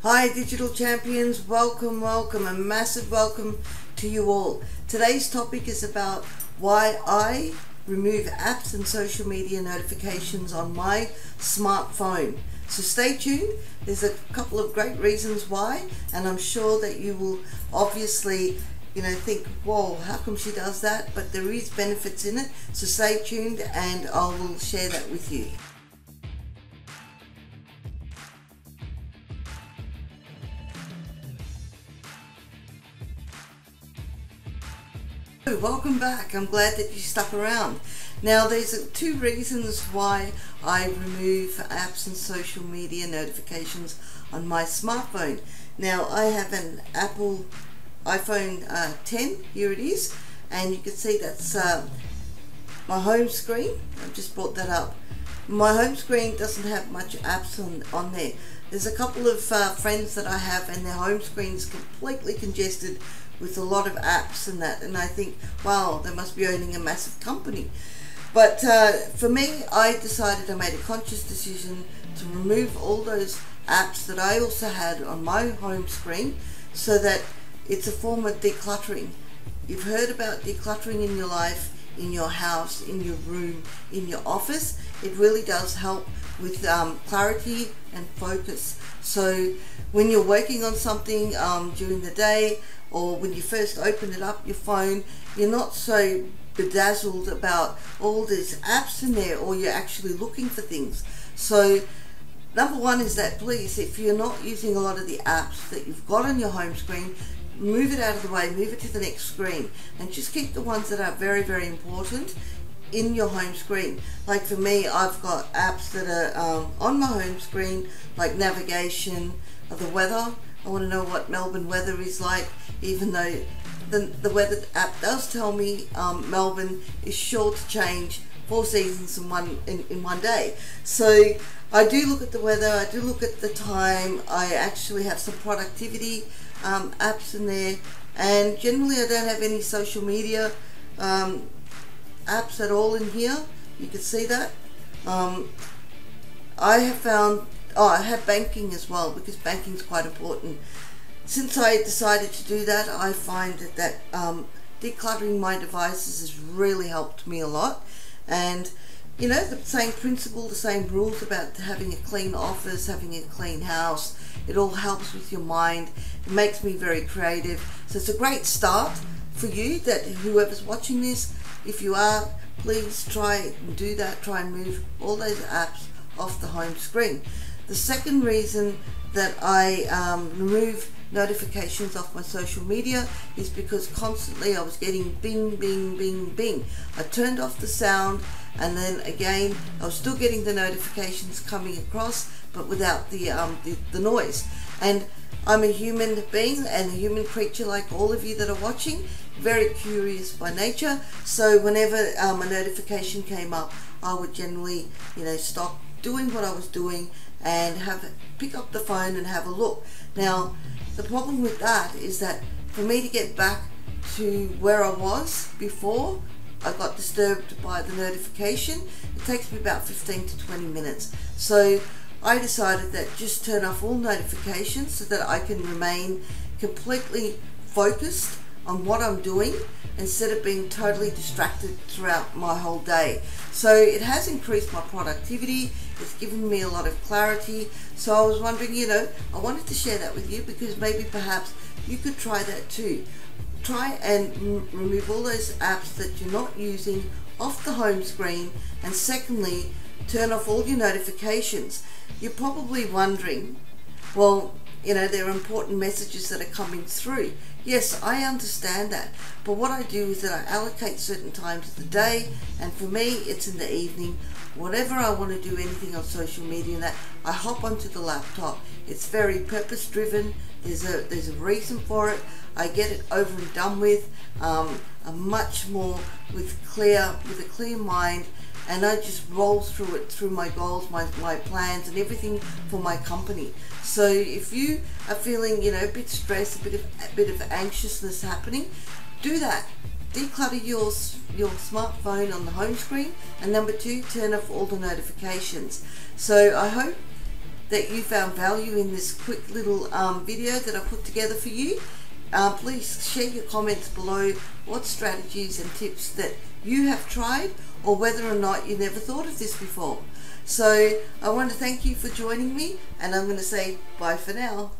Hi digital champions, welcome, a massive welcome to you all. Today's topic is about why I remove apps and social media notifications on my smartphone. So stay tuned, there's a couple of great reasons why, and I'm sure that you will obviously think, whoa, how come she does that? But there is benefits in it, so stay tuned and I will share that with you. Welcome back. I'm glad that you stuck around. Now there's two reasons why I remove apps and social media notifications on my smartphone. Now I have an Apple iPhone 10, here it is, and you can see that's my home screen. I've just brought that up. My home screen doesn't have much apps on there. There's a couple of friends that I have and their home screen is completely congested with a lot of apps and that, and I think, wow, they must be owning a massive company. But for me, I decided, I made a conscious decision to remove all those apps that I also had on my home screen, so that it's a form of decluttering. You've heard about decluttering in your life, in your house, in your room, in your office. It really does help with clarity and focus. So when you're working on something during the day, or when you first open it up, your phone, you're not so bedazzled about all these apps in there, or you're actually looking for things. So number one is that, please, if you're not using a lot of the apps that you've got on your home screen, move it out of the way, move it to the next screen, and just keep the ones that are very, very important in your home screen. Like for me, I've got apps that are on my home screen, like navigation, the weather. I want to know what Melbourne weather is like, even though the weather app does tell me Melbourne is sure to change 4 seasons in one day. So I do look at the weather, I do look at the time, I actually have some productivity apps in there, and generally I don't have any social media apps at all in here. You can see that. I have found, I have banking as well, because banking is quite important. Since I decided to do that, I find that decluttering my devices has really helped me a lot. And the same principle, the same rules about having a clean office, having a clean house, it all helps with your mind. It makes me very creative. So it's a great start for you, that whoever's watching this, if you are, please try and do that. Try and move all those apps off the home screen. The second reason that I remove notifications off my social media is because constantly I was getting bing, bing, bing, bing. I turned off the sound, and then again I was still getting the notifications coming across, but without the noise. And I'm a human being and a human creature like all of you that are watching, very curious by nature. So whenever a notification came up, I would generally stop doing what I was doing and pick up the phone and have a look. Now the problem with that is that for me to get back to where I was before I got disturbed by the notification, it takes me about 15 to 20 minutes. So I decided that just turn off all notifications so that I can remain completely focused on what I'm doing, instead of being totally distracted throughout my whole day. So it has increased my productivity, it's given me a lot of clarity. So I was wondering, I wanted to share that with you, because maybe perhaps you could try that too. Try and remove all those apps that you're not using off the home screen, and secondly, turn off all your notifications. You're probably wondering, well, there are important messages that are coming through. Yes, I understand that, but what I do is that I allocate certain times of the day, and for me it's in the evening. Whatever I want to do, anything on social media and that, I hop onto the laptop. It's very purpose driven. There's a reason for it. I get it over and done with. I'm much more with a clear mind, and I just roll through it, through my goals, my plans and everything for my company. So if you are feeling a bit stressed, a bit of anxiousness happening, do that. Declutter your smartphone on the home screen, and number two, turn off all the notifications. So I hope that you found value in this quick little video that I put together for you. Please share your comments below what strategies and tips that you have tried, or whether or not you never thought of this before. So I want to thank you for joining me, and I'm going to say bye for now.